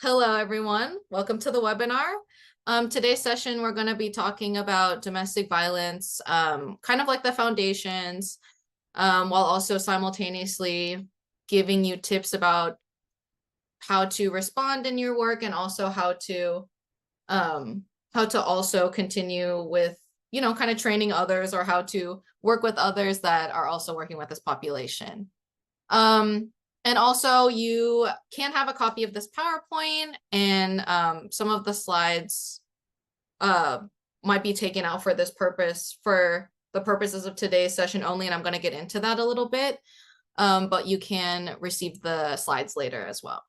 Hello, everyone. Welcome to the webinar. Today's session, we're going to be talking about domestic violence, kind of like the foundations, while also simultaneously giving you tips about how to respond in your work and also how to also continue with, kind of training others or how to work with others that are also working with this population. And also you can have a copy of this PowerPoint, and some of the slides might be taken out for this purpose, for the purposes of today's session only, and I'm going to get into that a little bit, but you can receive the slides later as well.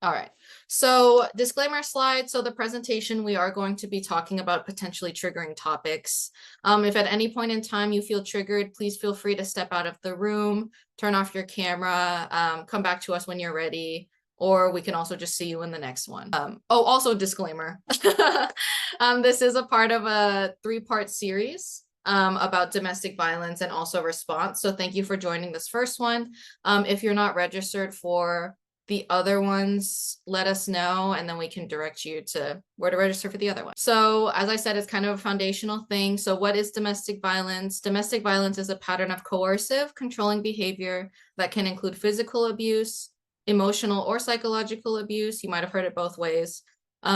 All right, so disclaimer slide. So the presentation, we are going to be talking about potentially triggering topics. If at any point in time you feel triggered, please feel free to step out of the room, turn off your camera, come back to us when you're ready, or we can also just see you in the next one. Also disclaimer, this is a part of a 3-part series about domestic violence and also response. So thank you for joining this first one. If you're not registered for the other ones, let us know, and then we can direct you to where to register for the other one. So as I said, it's kind of a foundational thing. So what is domestic violence? Domestic violence is a pattern of coercive, controlling behavior that can include physical abuse, emotional or psychological abuse. You might have heard it both ways,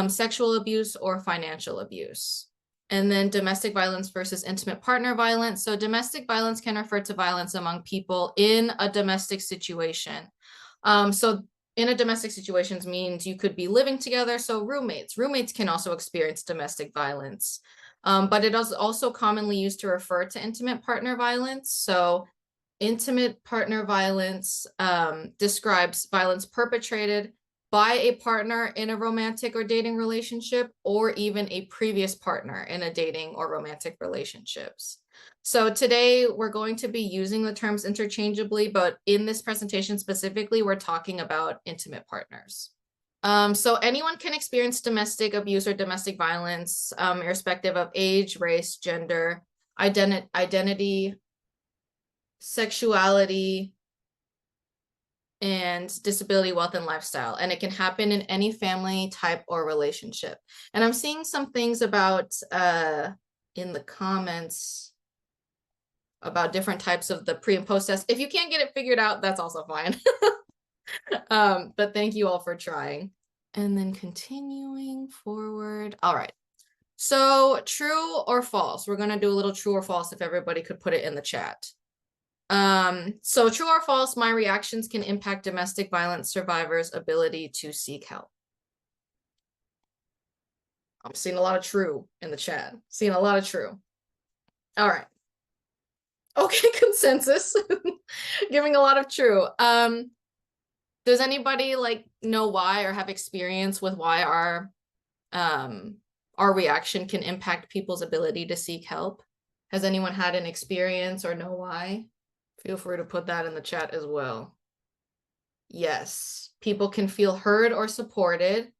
sexual abuse, or financial abuse. And then domestic violence versus intimate partner violence. So domestic violence can refer to violence among people in a domestic situation. So in a domestic situations means you could be living together. So roommates can also experience domestic violence, but it is also commonly used to refer to intimate partner violence. So intimate partner violence describes violence perpetrated by a partner in a romantic or dating relationship, or even a previous partner in a dating or romantic relationships. So today we're going to be using the terms interchangeably, but in this presentation specifically, we're talking about intimate partners. So anyone can experience domestic abuse or domestic violence, irrespective of age, race, gender, identity, sexuality, and disability, wealth, and lifestyle. And it can happen in any family type or relationship. And I'm seeing some things about in the comments about different types of the pre and post test. If you can't get it figured out, that's also fine. But thank you all for trying. And then continuing forward. All right. So true or false? We're going to do a little true or false if everybody could put it in the chat. So true or false, my reactions can impact domestic violence survivors' ability to seek help. I'm seeing a lot of true in the chat. Seeing a lot of true. All right. Okay, consensus. Giving a lot of true. Does anybody know why or have experience with why our reaction can impact people's ability to seek help? Has anyone had an experience or know why? Feel free to put that in the chat as well. Yes, people can feel heard or supported.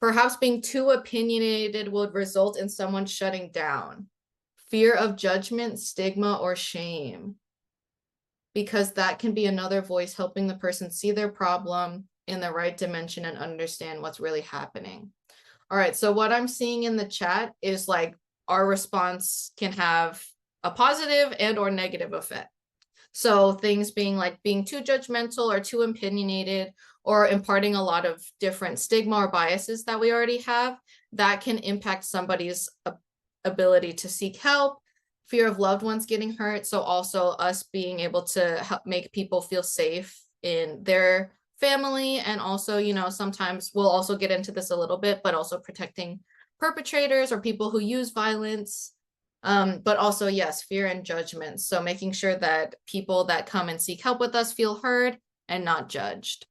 Perhaps being too opinionated would result in someone shutting down. Fear of judgment, stigma, or shame, because that can be another voice helping the person see their problem in the right dimension and understand what's really happening. All right, so what I'm seeing in the chat is our response can have a positive and or negative effect. So things being being too judgmental or too opinionated or imparting a lot of different stigma or biases that we already have, that can impact somebody's ability to seek help, fear of loved ones getting hurt. So also us being able to help make people feel safe in their family. And also, sometimes we'll also get into this a little bit, but also protecting perpetrators or people who use violence. But also, yes, fear and judgment. So making sure that people that come and seek help with us feel heard and not judged.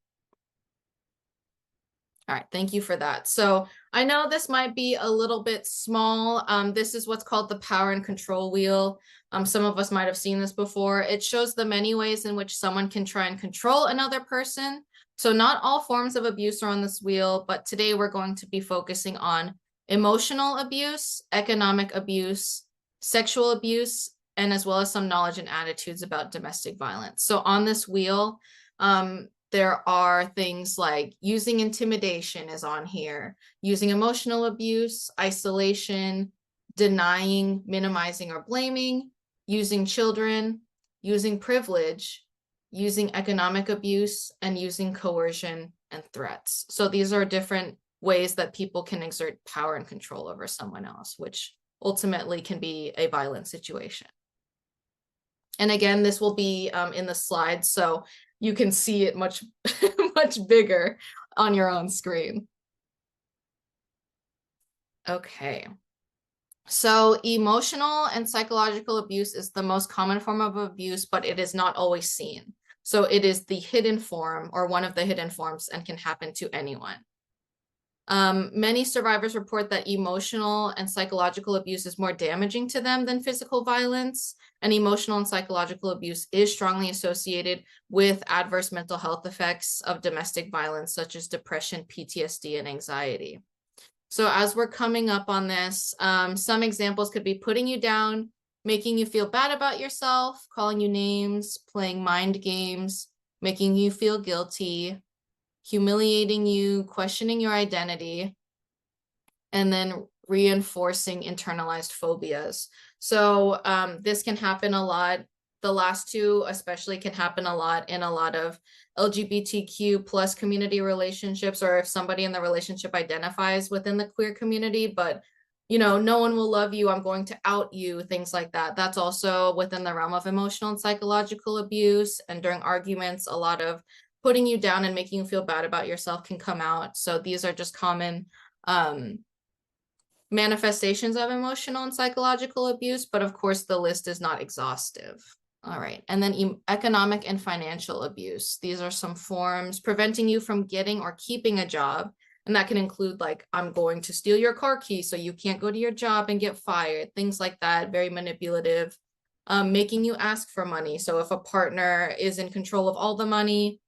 All right, thank you for that. So I know this might be a little bit small. This is what's called the power and control wheel. Some of us might have seen this before. It shows the many ways in which someone can try and control another person. So not all forms of abuse are on this wheel, but today we're going to be focusing on emotional abuse, economic abuse, sexual abuse, and as well as some knowledge and attitudes about domestic violence. So on this wheel, There are things like using intimidation is on here, using emotional abuse, isolation, denying, minimizing, or blaming, using children, using privilege, using economic abuse, and using coercion and threats. So these are different ways that people can exert power and control over someone else, which ultimately can be a violent situation. And again, this will be in the slides, so you can see it much, much bigger on your own screen. Okay. So emotional and psychological abuse is the most common form of abuse, but it is not always seen. So it is the hidden form or one of the hidden forms and can happen to anyone. Many survivors report that emotional and psychological abuse is more damaging to them than physical violence, and emotional and psychological abuse is strongly associated with adverse mental health effects of domestic violence, such as depression, PTSD, and anxiety. So as we're coming up on this, some examples could be putting you down, making you feel bad about yourself, calling you names, playing mind games, making you feel guilty, humiliating you, questioning your identity, and then reinforcing internalized phobias. So this can happen a lot. The last two especially can happen a lot in a lot of LGBTQ plus community relationships, or if somebody in the relationship identifies within the queer community, but no one will love you, I'm going to out you, things like that. That's also within the realm of emotional and psychological abuse. And during arguments, a lot of putting you down and making you feel bad about yourself can come out. So these are just common manifestations of emotional and psychological abuse, but of course the list is not exhaustive. All right, and then economic and financial abuse. These are some forms preventing you from getting or keeping a job. And that can include like, I'm going to steal your car key so you can't go to your job and get fired, things like that, very manipulative. Making you ask for money. So if a partner is in control of all the money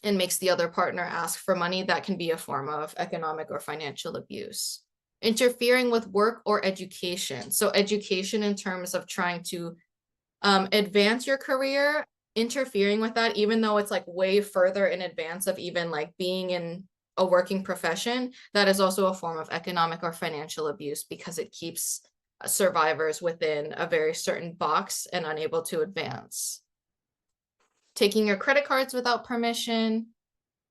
and makes the other partner ask for money, that can be a form of economic or financial abuse. Interfering with work or education. So education in terms of trying to advance your career, interfering with that, even though it's like way further in advance of even like being in a working profession, that is also a form of economic or financial abuse because it keeps survivors within a very certain box and unable to advance. Taking your credit cards without permission,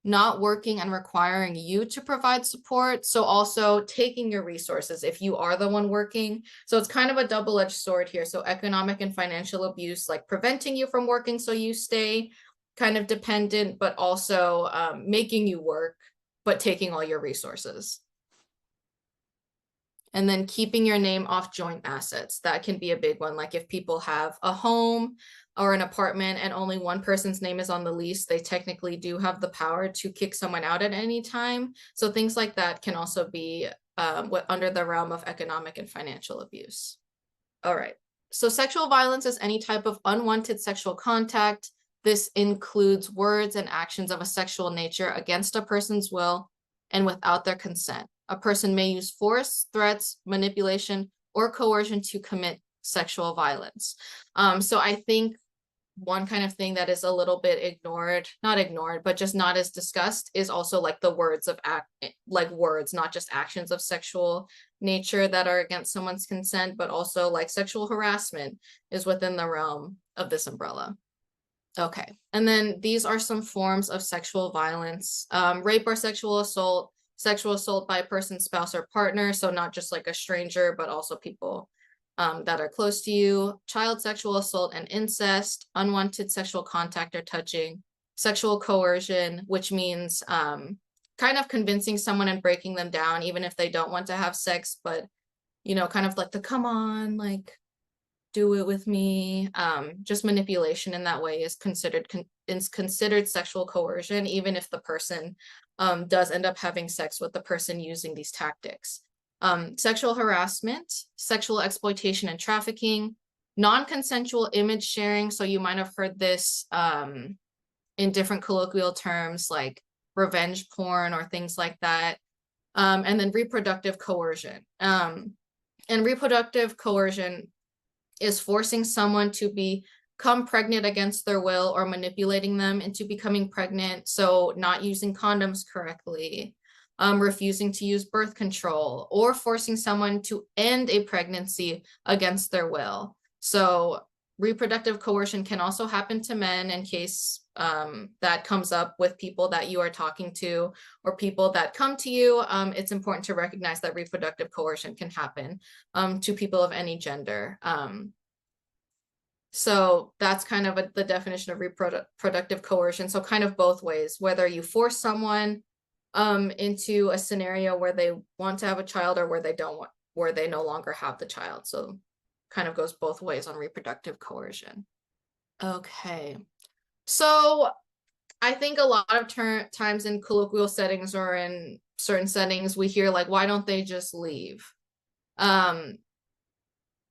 not working and requiring you to provide support. So also taking your resources if you are the one working. So it's kind of a double-edged sword here. So economic and financial abuse, like preventing you from working so you stay kind of dependent, but also making you work, but taking all your resources. And then keeping your name off joint assets. That can be a big one. Like if people have a home or an apartment and only one person's name is on the lease, they technically do have the power to kick someone out at any time. So things like that can also be under the realm of economic and financial abuse. All right. So sexual violence is any type of unwanted sexual contact. This includes words and actions of a sexual nature against a person's will and without their consent. A person may use force, threats, manipulation, or coercion to commit sexual violence. So I think one kind of thing that is a little bit not ignored, but just not as discussed is also like the words, not just actions of sexual nature that are against someone's consent, but also like sexual harassment is within the realm of this umbrella. Okay, and then these are some forms of sexual violence. Rape or sexual assault by a person's spouse or partner, so not just like a stranger, but also people that are close to you. Child sexual assault and incest, unwanted sexual contact or touching, sexual coercion, which means kind of convincing someone and breaking them down, even if they don't want to have sex, but kind of like the come on, like do it with me. Just manipulation in that way is considered sexual coercion, even if the person does end up having sex with the person using these tactics. Sexual harassment, sexual exploitation and trafficking, non-consensual image sharing. So you might have heard this in different colloquial terms like revenge porn or things like that. And then reproductive coercion. And reproductive coercion is forcing someone to be become pregnant against their will or manipulating them into becoming pregnant. So not using condoms correctly, refusing to use birth control, or forcing someone to end a pregnancy against their will. So reproductive coercion can also happen to men in case that comes up with people that you are talking to or people that come to you. It's important to recognize that reproductive coercion can happen to people of any gender. So that's kind of the definition of reproductive coercion. So kind of both ways, whether you force someone into a scenario where they want to have a child or where they don't want, where they no longer have the child. So kind of goes both ways on reproductive coercion. Okay. So I think a lot of times in colloquial settings or in certain settings, we hear like, why don't they just leave?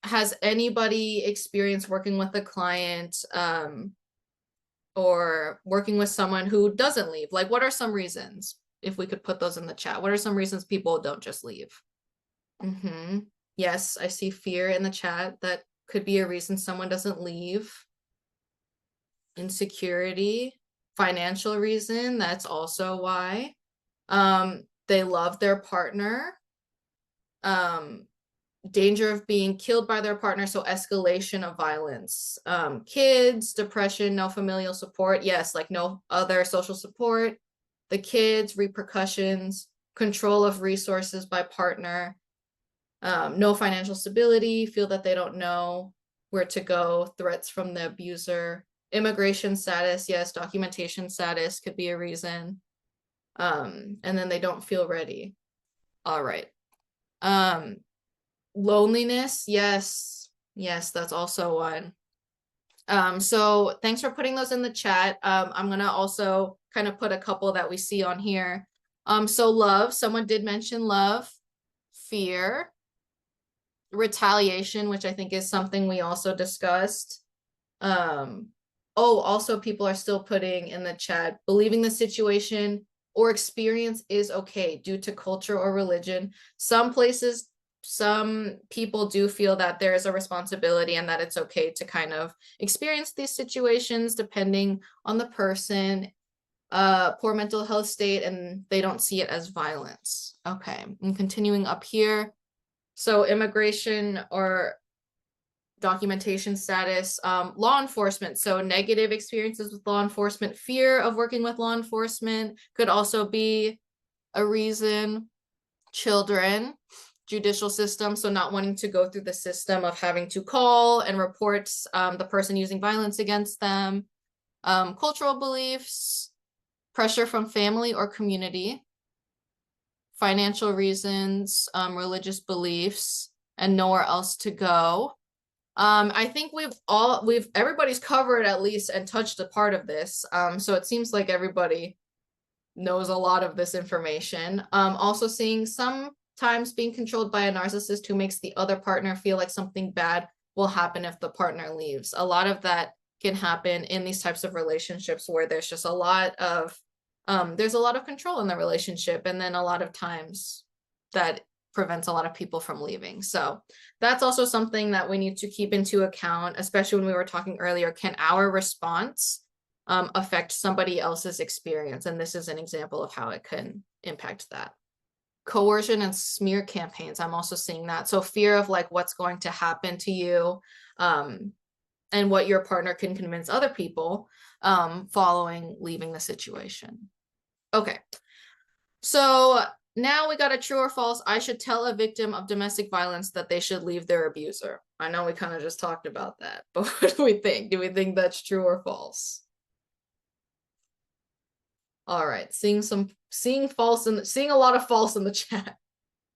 Has anybody experienced working with a client or working with someone who doesn't leave? Like, what are some reasons? If we could put those in the chat, what are some reasons people don't just leave? Yes, I see fear in the chat. That could be a reason someone doesn't leave. Insecurity, financial reason, that's also why. They love their partner. Danger of being killed by their partner, so escalation of violence. Kids, depression, no familial support. Yes, like no other social support. The kids, repercussions, control of resources by partner. No financial stability, feel that they don't know where to go, threats from the abuser. Immigration status, yes, documentation status could be a reason. And then they don't feel ready. All right. Loneliness, yes, that's also one. So thanks for putting those in the chat. I'm gonna also kind of put a couple that we see on here. So love, someone did mention love, fear, retaliation, which I think is something we also discussed. Also people are still putting in the chat, believing the situation or experience is okay due to culture or religion. Some places, some people do feel that there is a responsibility and that it's okay to kind of experience these situations depending on the person, poor mental health state, and they don't see it as violence. Okay, I'm continuing up here. So immigration or documentation status, law enforcement. So negative experiences with law enforcement, fear of working with law enforcement could also be a reason. Children, judicial system, so not wanting to go through the system of having to call and report the person using violence against them. Cultural beliefs, pressure from family or community, financial reasons, religious beliefs, and nowhere else to go. I think everybody's covered at least and touched a part of this. So it seems like everybody knows a lot of this information. Also seeing sometimes being controlled by a narcissist who makes the other partner feel like something bad will happen if the partner leaves. A lot of that can happen in these types of relationships where there's just a lot of control in the relationship, and then a lot of times that prevents a lot of people from leaving. So that's also something that we need to keep into account, especially when we were talking earlier, can our response affect somebody else's experience? And this is an example of how it can impact that. Coercion and smear campaigns, I'm also seeing that. So fear of like what's going to happen to you, and what your partner can convince other people following leaving the situation. Okay, so now we got a true or false. I should tell a victim of domestic violence that they should leave their abuser. I know we kind of just talked about that, but what do we think? Do we think that's true or false? All right, seeing a lot of false in the chat.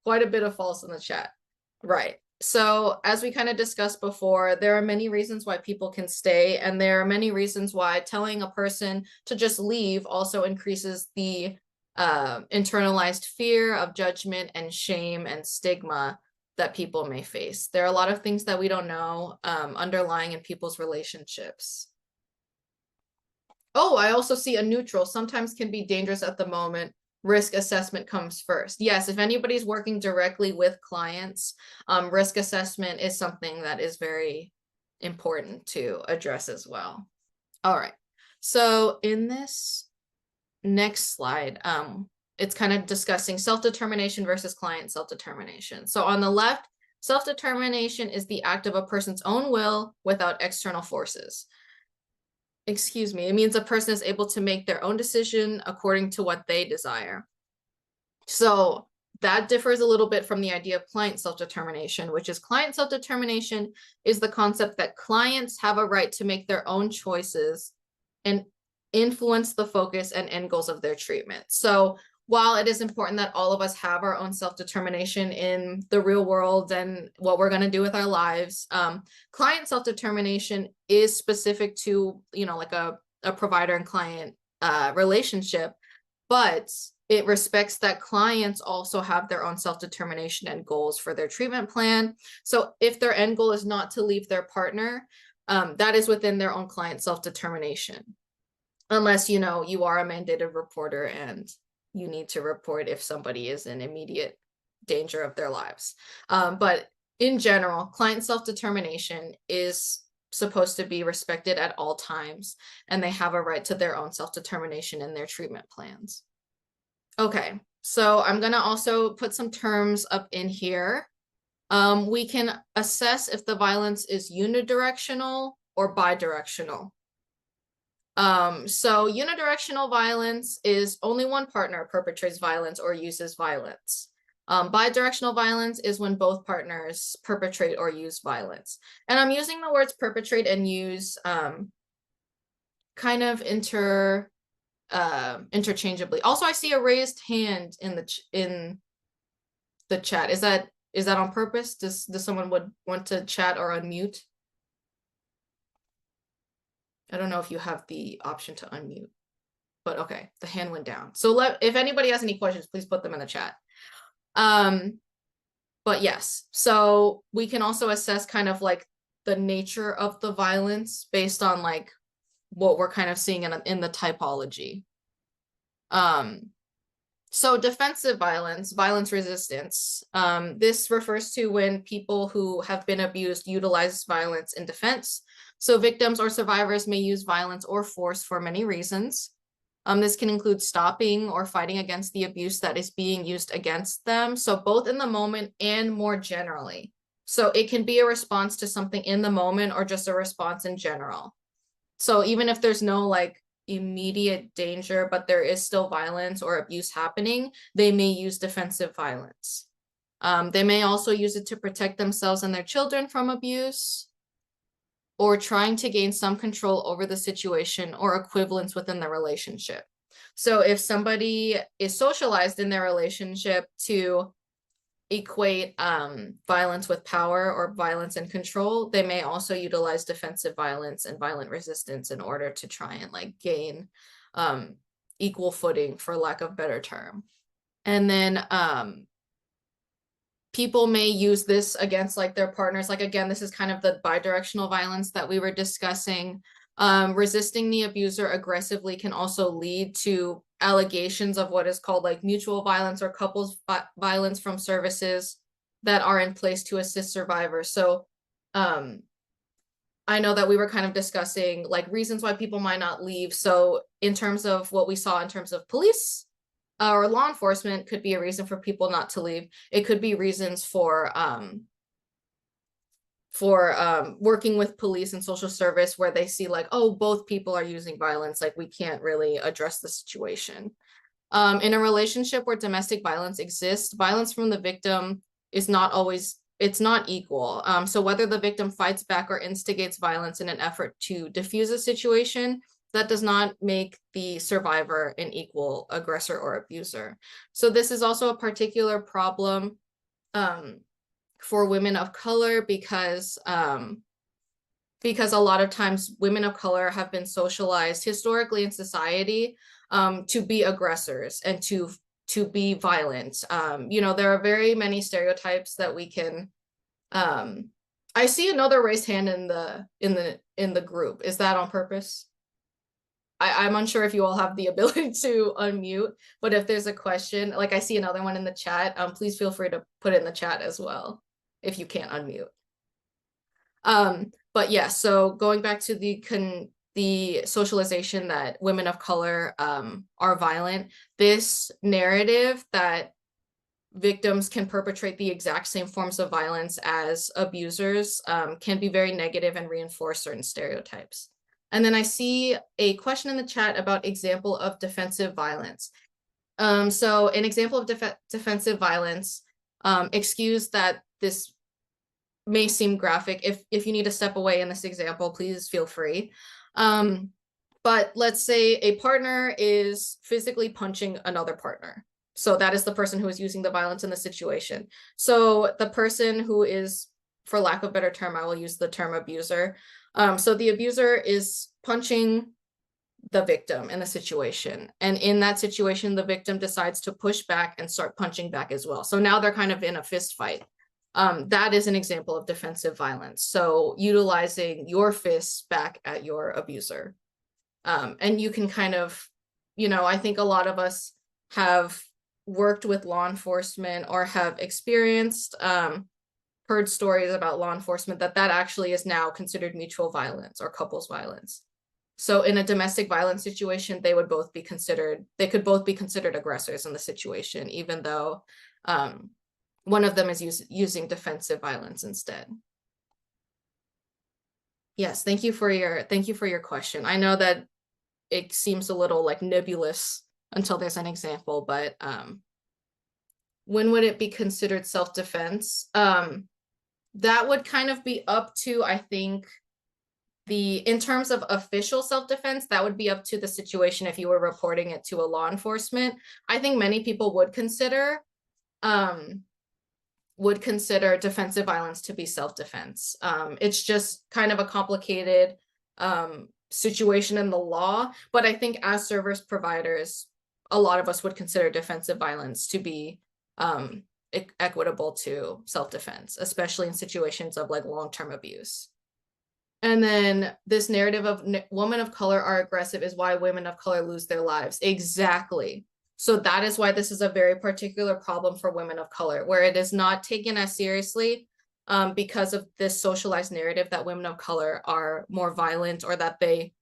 Quite a bit of false in the chat. Right. So as we kind of discussed before, there are many reasons why people can stay, and there are many reasons why telling a person to just leave also increases the internalized fear of judgment and shame and stigma that people may face. There are a lot of things that we don't know underlying in people's relationships. Oh, I also see a neutral. Sometimes can be dangerous at the moment. Risk assessment comes first. Yes, if anybody's working directly with clients, risk assessment is something that is very important to address as well. All right. So in this next slide, it's kind of discussing self-determination versus client self-determination. So on the left, self-determination is the act of a person's own will without external forces. Excuse me, it means a person is able to make their own decision according to what they desire. So that differs a little bit from the idea of client self-determination, which is client self-determination is the concept that clients have a right to make their own choices and influence the focus and end goals of their treatment. So while it is important that all of us have our own self-determination in the real world and what we're going to do with our lives, client self-determination is specific to, like a provider and client relationship, but it respects that clients also have their own self-determination and goals for their treatment plan. So if their end goal is not to leave their partner, that is within their own client self-determination. Unless, you are a mandated reporter and you need to report if somebody is in immediate danger of their lives. But in general, client self-determination is supposed to be respected at all times, and they have a right to their own self-determination in their treatment plans. Okay, so I'm going to also put some terms up in here. We can assess if the violence is unidirectional or bidirectional. So unidirectional violence is only one partner perpetrates violence or uses violence. Bidirectional violence is when both partners perpetrate or use violence. And I'm using the words perpetrate and use kind of interchangeably. Also, I see a raised hand in the chat. Is that on purpose? Does someone would want to chat or unmute? I don't know if you have the option to unmute, but okay, the hand went down. So if anybody has any questions, please put them in the chat. But yes, so we can also assess kind of like the nature of the violence based on like what we're kind of seeing in the typology. So defensive violence, violence resistance, this refers to when people who have been abused utilize violence in defense. So victims or survivors may use violence or force for many reasons. This can include stopping or fighting against the abuse that is being used against them. So both in the moment and more generally. So it can be a response to something in the moment or just a response in general. So even if there's no like immediate danger, but there is still violence or abuse happening, they may use defensive violence. They may also use it to protect themselves and their children from abuse, or trying to gain some control over the situation or equivalence within the relationship. So if somebody is socialized in their relationship to equate violence with power or violence and control, they may also utilize defensive violence and violent resistance in order to try and like gain equal footing, for lack of a better term. And then people may use this against like their partners. Like, again, this is kind of the bidirectional violence that we were discussing. Resisting the abuser aggressively can also lead to allegations of what is called like mutual violence or couples violence from services that are in place to assist survivors. So I know that we were kind of discussing like reasons why people might not leave. So in terms of what we saw in terms of police or law enforcement could be a reason for people not to leave. It could be reasons for working with police and social service where they see like, oh, both people are using violence, like we can't really address the situation. In a relationship where domestic violence exists, violence from the victim is not always, it's not equal. So whether the victim fights back or instigates violence in an effort to diffuse a situation, that does not make the survivor an equal aggressor or abuser. So this is also a particular problem for women of color because a lot of times women of color have been socialized historically in society to be aggressors and to be violent. There are very many stereotypes that we can. I see another raised hand in the group. Is that on purpose? I'm unsure if you all have the ability to unmute, but if there's a question, like I see another one in the chat, please feel free to put it in the chat as well if you can't unmute. But yeah, so going back to the socialization that women of color are violent, this narrative that victims can perpetrate the exact same forms of violence as abusers can be very negative and reinforce certain stereotypes. And then I see a question in the chat about example of defensive violence. So an example of defensive violence, excuse that this may seem graphic. If you need to step away in this example, please feel free. But let's say a partner is physically punching another partner. So that is the person who is using the violence in the situation. So the person who is, for lack of a better term, I will use the term abuser. So the abuser is punching the victim in the situation. And in that situation, the victim decides to push back and start punching back as well. So now they're kind of in a fist fight. That is an example of defensive violence. So utilizing your fists back at your abuser. And you can kind of, I think a lot of us have worked with law enforcement or have experienced, heard stories about law enforcement that actually is now considered mutual violence or couples violence. So in a domestic violence situation, they could both be considered aggressors in the situation, even though one of them is using defensive violence instead. Yes, thank you for your question. I know that it seems a little like nebulous until there's an example, but when would it be considered self-defense? That would kind of be up to, I think, in terms of official self-defense, that would be up to the situation if you were reporting it to a law enforcement. I think many people would consider defensive violence to be self-defense. It's just kind of a complicated situation in the law, but I think as service providers, a lot of us would consider defensive violence to be equitable to self-defense, especially in situations of like long-term abuse. And then this narrative of women of color are aggressive is why women of color lose their lives. Exactly. So that is why this is a very particular problem for women of color, where it is not taken as seriously because of this socialized narrative that women of color are more violent or that they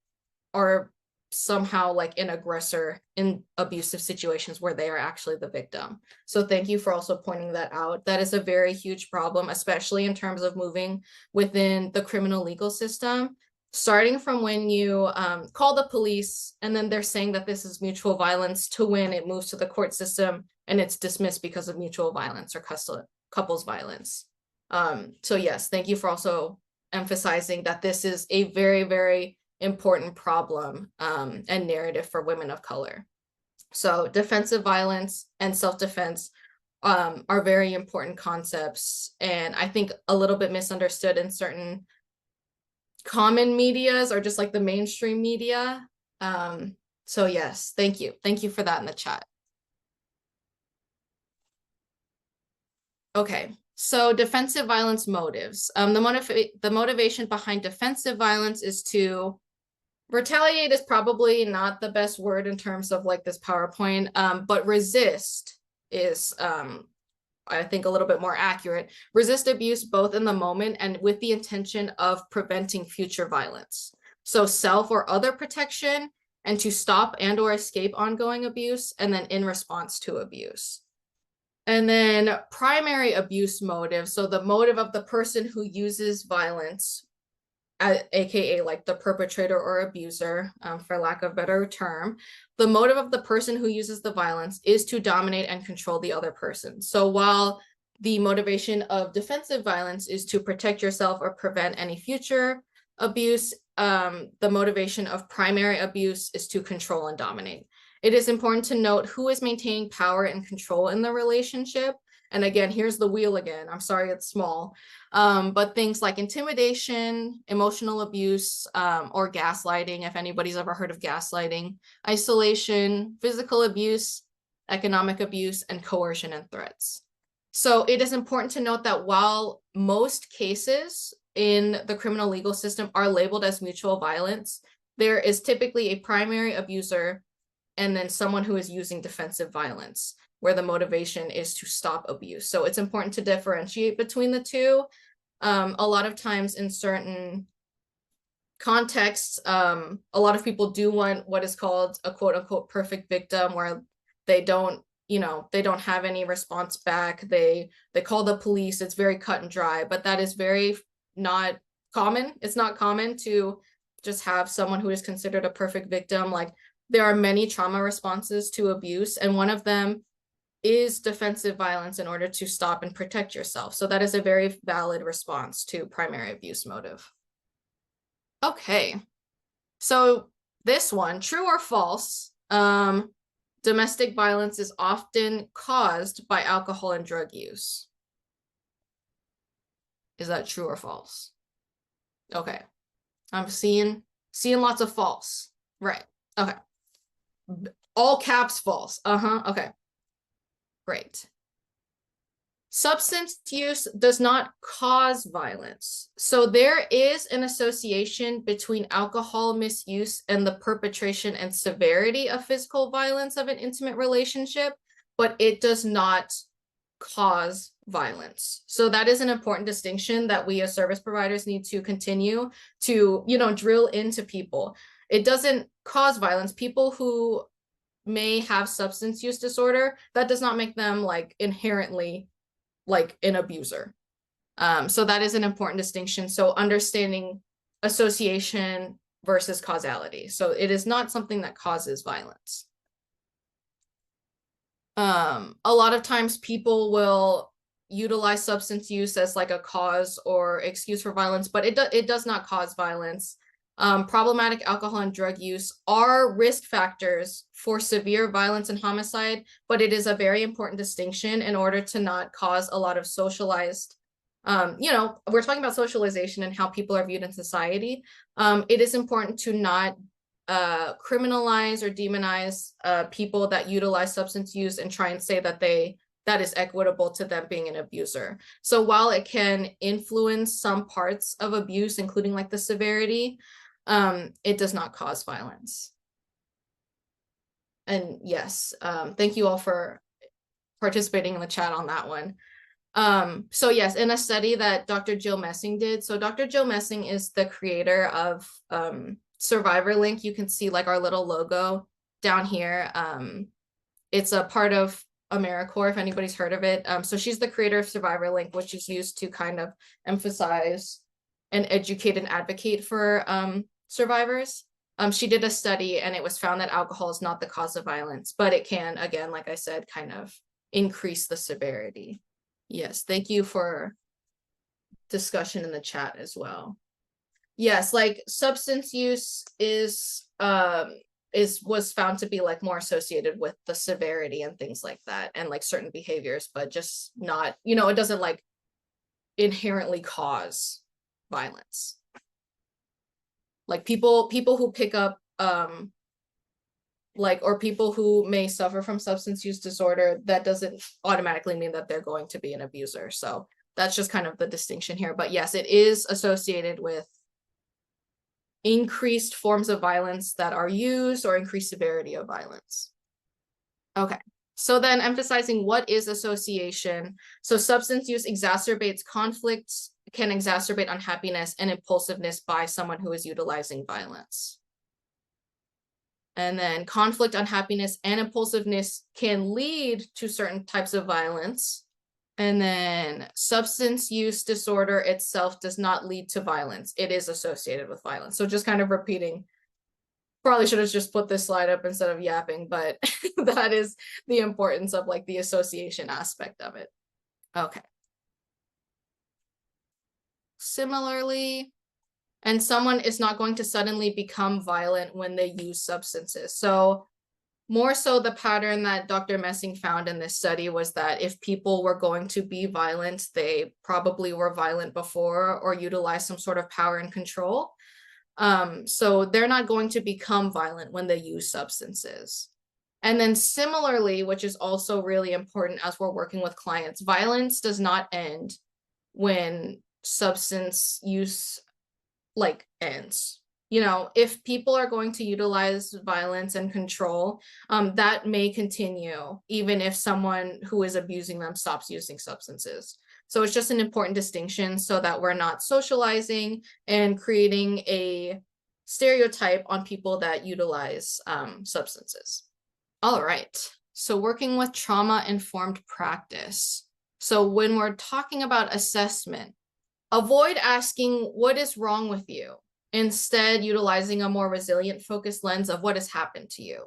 are somehow like an aggressor in abusive situations where they are actually the victim. So thank you for also pointing that out. That is a very huge problem, especially in terms of moving within the criminal legal system, starting from when you call the police and then they're saying that this is mutual violence to when it moves to the court system and it's dismissed because of mutual violence or couples violence. So yes, thank you for also emphasizing that this is a very, very important problem and narrative for women of color. So defensive violence and self-defense are very important concepts, and I think a little bit misunderstood in certain common medias or just like the mainstream media. So yes, thank you for that in the chat. Okay, so defensive violence motives. The motivation behind defensive violence is to retaliate is probably not the best word in terms of like this PowerPoint, but resist is, I think, a little bit more accurate. Resist abuse both in the moment and with the intention of preventing future violence. So self or other protection, and to stop and or escape ongoing abuse, and then in response to abuse. And then primary abuse motive. So the motive of the person who uses violence, aka like the perpetrator or abuser, for lack of a better term, the motive of the person who uses the violence is to dominate and control the other person. So while the motivation of defensive violence is to protect yourself or prevent any future abuse, the motivation of primary abuse is to control and dominate. It is important to note who is maintaining power and control in the relationship. And again, here's the wheel again. I'm sorry, it's small. But things like intimidation, emotional abuse, or gaslighting, if anybody's ever heard of gaslighting, isolation, physical abuse, economic abuse, and coercion and threats. So it is important to note that while most cases in the criminal legal system are labeled as mutual violence, there is typically a primary abuser and then someone who is using defensive violence, where the motivation is to stop abuse. So it's important to differentiate between the two. A lot of times in certain context, a lot of people do want what is called a quote unquote perfect victim, where they don't, they don't have any response back. They call the police. It's very cut and dry, but that is very not common. It's not common to just have someone who is considered a perfect victim. Like, there are many trauma responses to abuse, and one of them is defensive violence in order to stop and protect yourself. So that is a very valid response to primary abuse motive. Okay, so this one, true or false, domestic violence is often caused by alcohol and drug use. Is that true or false? Okay, I'm seeing lots of false. Right, okay. All caps false. Okay. Great. Substance use does not cause violence. So there is an association between alcohol misuse and the perpetration and severity of physical violence of an intimate relationship, but it does not cause violence. So that is an important distinction that we as service providers need to continue to, drill into people. It doesn't cause violence. People who may have substance use disorder, that does not make them like inherently like an abuser. So that is an important distinction. So understanding association versus causality. So it is not something that causes violence. A lot of times people will utilize substance use as like a cause or excuse for violence, but it does not cause violence. Problematic alcohol and drug use are risk factors for severe violence and homicide, but it is a very important distinction in order to not cause a lot of socialized, we're talking about socialization and how people are viewed in society. It is important to not criminalize or demonize people that utilize substance use and try and say that that is equitable to them being an abuser. So while it can influence some parts of abuse, including like the severity, it does not cause violence. And yes, thank you all for participating in the chat on that one. So yes, in a study that Dr. Jill Messing did, so Dr. Jill Messing is the creator of Survivor Link. You can see like our little logo down here. It's a part of AmeriCorps, if anybody's heard of it. So she's the creator of Survivor Link, which is used to kind of emphasize and educate and advocate for survivors. She did a study and it was found that alcohol is not the cause of violence, but it can, again, like I said, kind of increase the severity. Yes, thank you for discussion in the chat as well. Yes, like substance use was found to be like more associated with the severity and things like that, and like certain behaviors, but just not, it doesn't like inherently cause violence. Like people who pick up or people who may suffer from substance use disorder, that doesn't automatically mean that they're going to be an abuser. So that's just kind of the distinction here. But yes, it is associated with increased forms of violence that are used or increased severity of violence. Okay, so then emphasizing what is association. So substance use exacerbates conflicts, can exacerbate unhappiness and impulsiveness by someone who is utilizing violence. And then conflict, unhappiness, and impulsiveness can lead to certain types of violence. And then substance use disorder itself does not lead to violence. It is associated with violence. So just kind of repeating, probably should have just put this slide up instead of yapping, but that is the importance of like the association aspect of it. Okay. Similarly, and someone is not going to suddenly become violent when they use substances. So more so the pattern that Dr. Messing found in this study was that if people were going to be violent, they probably were violent before or utilized some sort of power and control. So they're not going to become violent when they use substances. And then similarly, which is also really important as we're working with clients, violence does not end when substance use like ends. If people are going to utilize violence and control, that may continue even if someone who is abusing them stops using substances. So it's just an important distinction so that we're not socializing and creating a stereotype on people that utilize substances. All right, so working with trauma-informed practice. So when we're talking about assessment, avoid asking what is wrong with you, instead utilizing a more resilient focused lens of what has happened to you.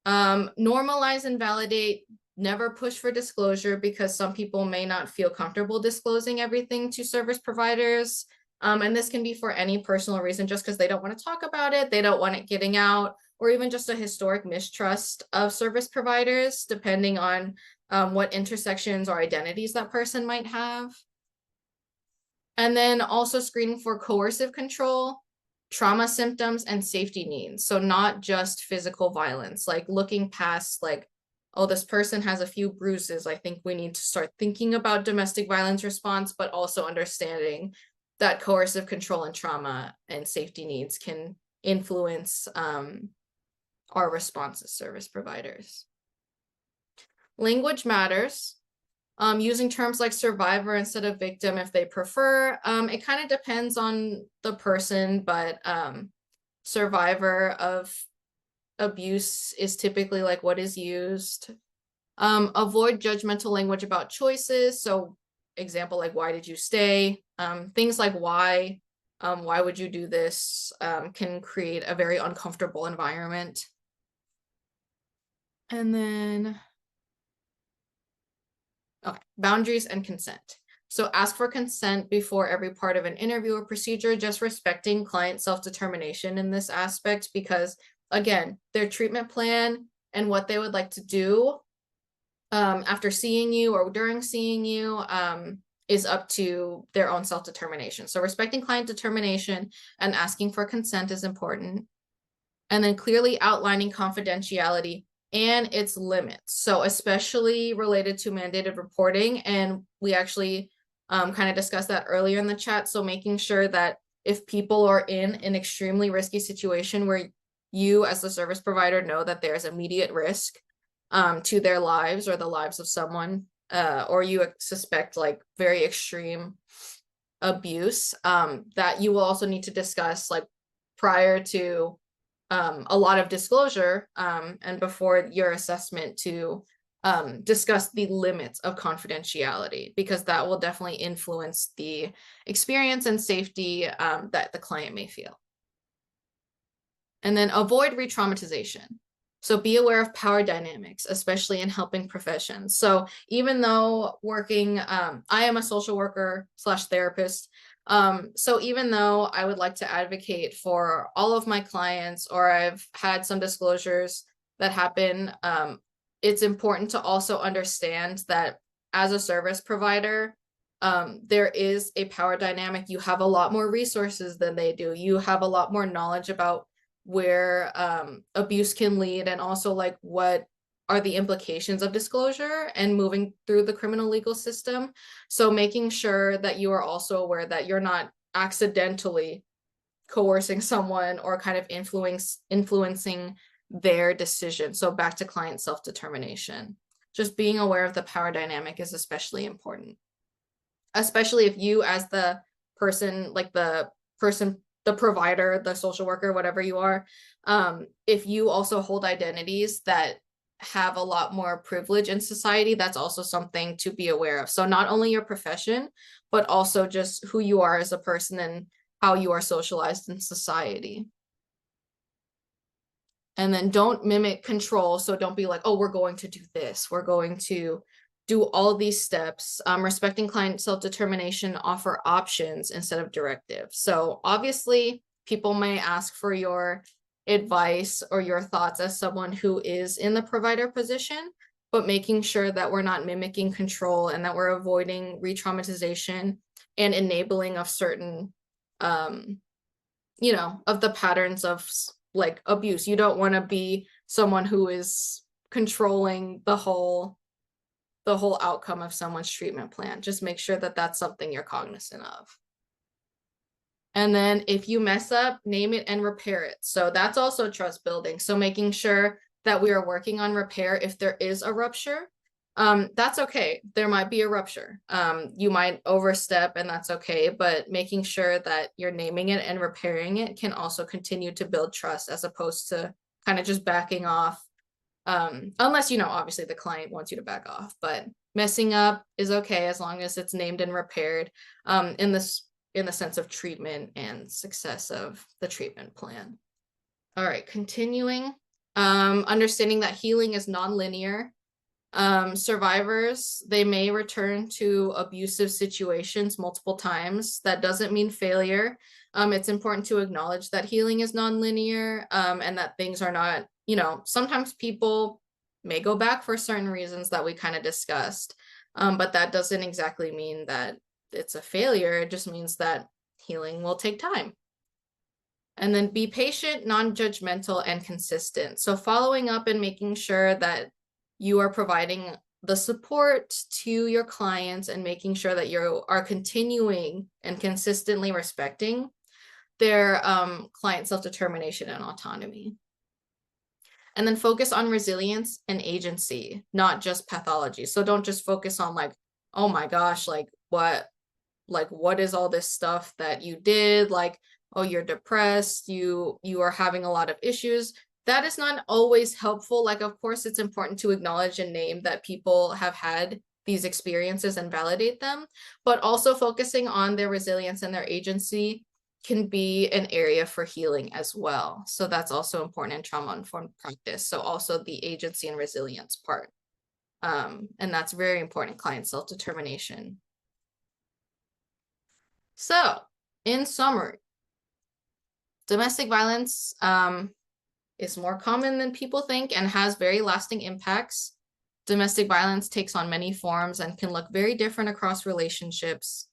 Normalize and validate, never push for disclosure because some people may not feel comfortable disclosing everything to service providers. And this can be for any personal reason, just because they don't want to talk about it, they don't want it getting out, or even just a historic mistrust of service providers, depending on what intersections or identities that person might have. And then also screening for coercive control, trauma symptoms, and safety needs. So not just physical violence, like looking past like, oh, this person has a few bruises, I think we need to start thinking about domestic violence response, but also understanding that coercive control and trauma and safety needs can influence our response as service providers. Language matters. Using terms like survivor instead of victim if they prefer. It kind of depends on the person, but survivor of abuse is typically like what is used. Avoid judgmental language about choices. So example, like, why did you stay? Things like why would you do this can create a very uncomfortable environment. And then, okay, boundaries and consent. So ask for consent before every part of an interview or procedure, just respecting client self-determination in this aspect, because again, their treatment plan and what they would like to do after seeing you or during seeing you is up to their own self-determination. So respecting client determination and asking for consent is important. And then clearly outlining confidentiality and its limits. So especially related to mandated reporting. And we actually kind of discussed that earlier in the chat. So making sure that if people are in an extremely risky situation where you as the service provider know that there's immediate risk to their lives or the lives of someone, or you suspect like very extreme abuse, that you will also need to discuss like prior to a lot of disclosure and before your assessment to discuss the limits of confidentiality, because that will definitely influence the experience and safety that the client may feel. And then avoid re-traumatization. So be aware of power dynamics, especially in helping professions. So even though working, I am a social worker / therapist. So even though I would like to advocate for all of my clients, or I've had some disclosures that happen, it's important to also understand that as a service provider, there is a power dynamic. You have a lot more resources than they do. You have a lot more knowledge about where abuse can lead, and also like what are the implications of disclosure and moving through the criminal legal system. So making sure that you are also aware that you're not accidentally coercing someone or kind of influencing their decision. So back to client self-determination. Just being aware of the power dynamic is especially important, especially if you as the person, like the provider, the social worker, whatever you are, if you also hold identities that have a lot more privilege in society, that's also something to be aware of. So not only your profession, but also just who you are as a person and how you are socialized in society. And then don't mimic control. So don't be like, oh, we're going to do this. We're going to do all these steps. Respecting client self-determination, offer options instead of directives. So obviously people may ask for your advice or your thoughts as someone who is in the provider position, but making sure that we're not mimicking control and that we're avoiding re-traumatization and enabling of certain, you know, of the patterns of like abuse. You don't want to be someone who is controlling the whole outcome of someone's treatment plan. Just make sure that that's something you're cognizant of. And then if you mess up, name it and repair it. So that's also trust building. So making sure that we are working on repair if there is a rupture. that's okay. There might be a rupture. You might overstep and that's okay, but making sure that you're naming it and repairing it can also continue to build trust as opposed to kind of just backing off. Unless, obviously the client wants you to back off, but messing up is okay as long as it's named and repaired, in the sense of treatment and success of the treatment plan. All right, continuing. Understanding that healing is non-linear. Survivors, they may return to abusive situations multiple times. That doesn't mean failure. It's important to acknowledge that healing is non-linear, and that things are not, sometimes people may go back for certain reasons that we kind of discussed. But that doesn't exactly mean that it's a failure. It just means that healing will take time. And then be patient, non-judgmental, and consistent. So following up and making sure that you are providing the support to your clients and making sure that you are continuing and consistently respecting their client self-determination and autonomy. And then focus on resilience and agency, not just pathology. So don't just focus on like, oh my gosh, what is all this stuff that you did? Like, oh, you're depressed, you are having a lot of issues. That is not always helpful. Like, of course, it's important to acknowledge and name that people have had these experiences and validate them, but also focusing on their resilience and their agency can be an area for healing as well. So that's also important in trauma-informed practice. So also the agency and resilience part. And that's very important, client self-determination. So in summary, domestic violence is more common than people think and has very lasting impacts. Domestic violence takes on many forms and can look very different across relationships.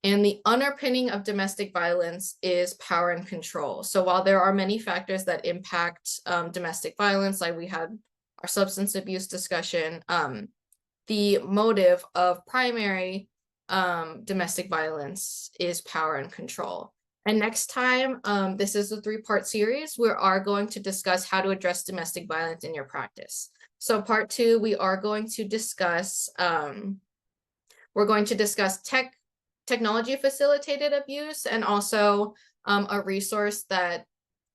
And the underpinning of domestic violence is power and control. So while there are many factors that impact domestic violence, like we had our substance abuse discussion, the motive of primary domestic violence is power and control. And next time, this is a 3-part series. We are going to discuss how to address domestic violence in your practice. So part 2, we are going to discuss, technology facilitated abuse, and also a resource that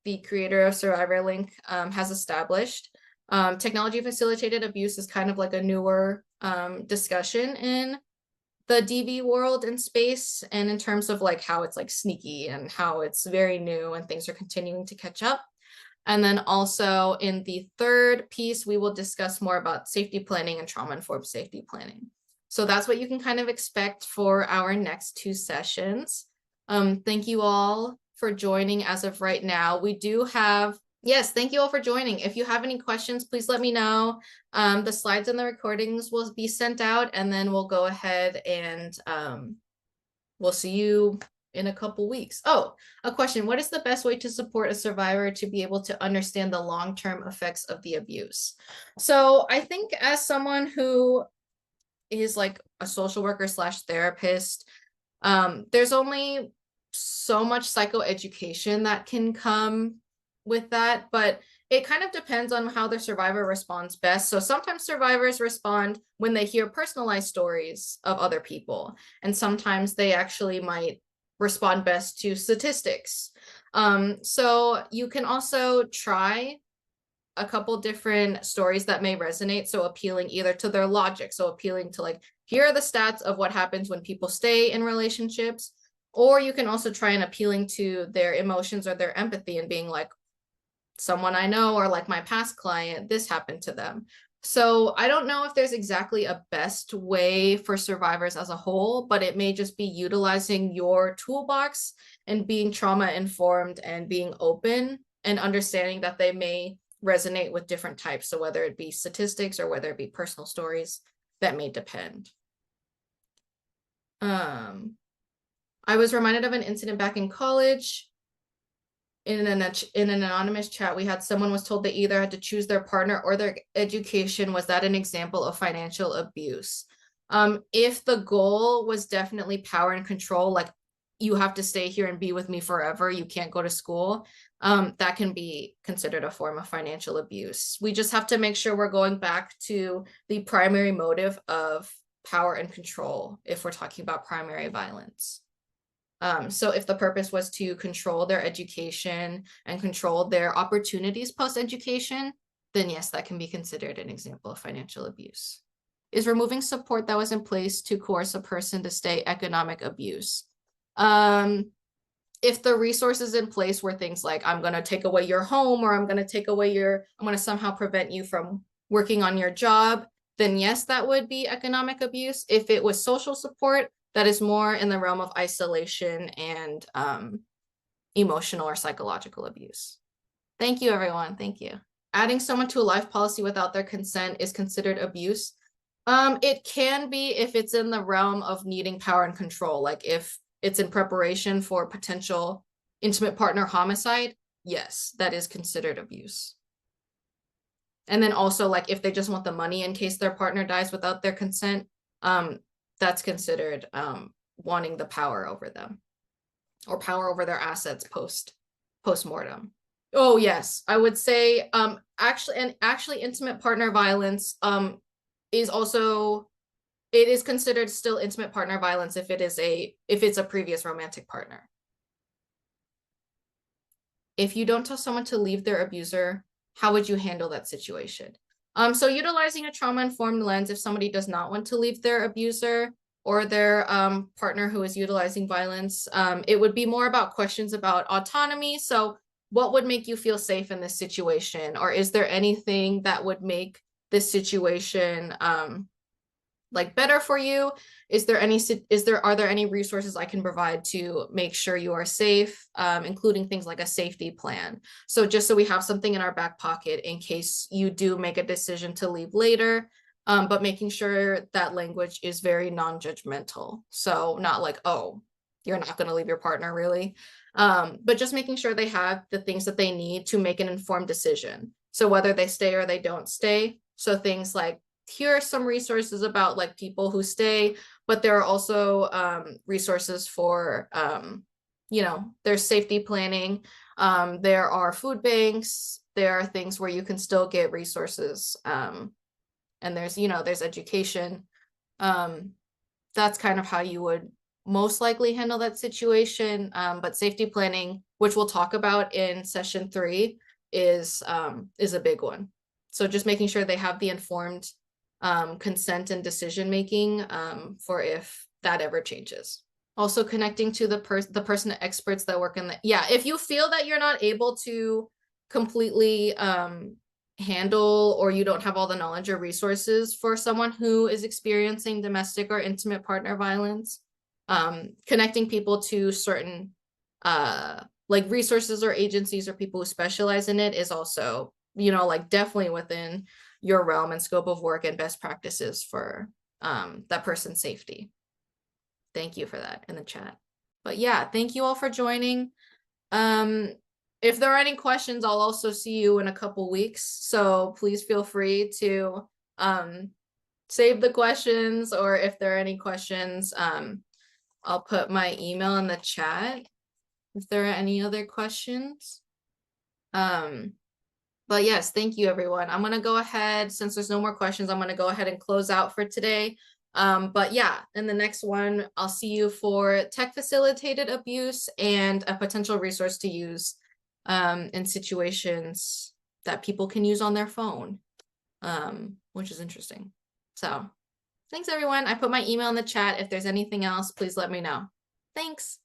the creator of Survivor Link has established. Technology facilitated abuse is kind of like a newer discussion in the DV world and space, and in terms of like how it's like sneaky and how it's very new and things are continuing to catch up. And then also in the 3rd piece, we will discuss more about safety planning and trauma-informed safety planning. So that's what you can kind of expect for our next 2 sessions. Thank you all for joining as of right now. We do have, yes, thank you all for joining. If you have any questions, please let me know. The slides and the recordings will be sent out, and then we'll go ahead and we'll see you in a couple weeks. Oh, a question. What is the best way to support a survivor to be able to understand the long-term effects of the abuse? So I think as someone who is like a social worker / therapist, there's only so much psychoeducation that can come with that, but it kind of depends on how the survivor responds best. So sometimes survivors respond when they hear personalized stories of other people, and sometimes they actually might respond best to statistics. So you can also try a couple different stories that may resonate. So appealing either to their logic, so appealing to like, here are the stats of what happens when people stay in relationships, or you can also try and appealing to their emotions or their empathy and being like, someone I know or like my past client, this happened to them. So I don't know if there's exactly a best way for survivors as a whole, but it may just be utilizing your toolbox and being trauma informed and being open and understanding that they may resonate with different types. So whether it be statistics or whether it be personal stories, that may depend. I was reminded of an incident back in college. In an anonymous chat, we had someone was told they either had to choose their partner or their education. Was that an example of financial abuse? If the goal was definitely power and control, like you have to stay here and be with me forever, you can't go to school, that can be considered a form of financial abuse. We just have to make sure we're going back to the primary motive of power and control if we're talking about primary violence. So if the purpose was to control their education and control their opportunities post-education, then yes, that can be considered an example of financial abuse. Is removing support that was in place to coerce a person to stay economic abuse? If the resources in place were things like, I'm going to take away your home, or I'm going to somehow prevent you from working on your job, then yes, that would be economic abuse. If it was social support, that is more in the realm of isolation and emotional or psychological abuse. Thank you, everyone. Thank you. Adding someone to a life policy without their consent is considered abuse. It can be if it's in the realm of needing power and control, like if it's in preparation for potential intimate partner homicide, yes, that is considered abuse. And then also, like, if they just want the money in case their partner dies without their consent, that's considered wanting the power over them or power over their assets post-mortem. Oh, yes, I would say actually intimate partner violence is also, it is considered still intimate partner violence if it's a previous romantic partner. If you don't tell someone to leave their abuser, how would you handle that situation? So utilizing a trauma-informed lens, if somebody does not want to leave their abuser or their partner who is utilizing violence, it would be more about questions about autonomy. So what would make you feel safe in this situation? Or is there anything that would make this situation like better for you? Are there any resources I can provide to make sure you are safe, including things like a safety plan? So just so we have something in our back pocket in case you do make a decision to leave later, but making sure that language is very non-judgmental. So not like, oh, you're not going to leave your partner, really. But just making sure they have the things that they need to make an informed decision. So whether they stay or they don't stay. So things like, here are some resources about like people who stay, but there are also resources for, there's safety planning. There are food banks. There are things where you can still get resources. And there's education. That's kind of how you would most likely handle that situation. But safety planning, which we'll talk about in session 3, is a big one. So just making sure they have the informed consent and decision making for if that ever changes. Also connecting to the person experts that work in if you feel that you're not able to completely handle, or you don't have all the knowledge or resources for someone who is experiencing domestic or intimate partner violence, connecting people to certain like resources or agencies or people who specialize in it is also, like definitely within your realm and scope of work and best practices for that person's safety. Thank you for that in the chat. But yeah, thank you all for joining. If there are any questions, I'll also see you in a couple weeks. So please feel free to save the questions, or if there are any questions, I'll put my email in the chat if there are any other questions. But yes, thank you, everyone. I'm going to go ahead, since there's no more questions, I'm going to go ahead and close out for today. But yeah, in the next one, I'll see you for tech facilitated abuse and a potential resource to use in situations that people can use on their phone, which is interesting. So thanks, everyone. I put my email in the chat. If there's anything else, please let me know. Thanks.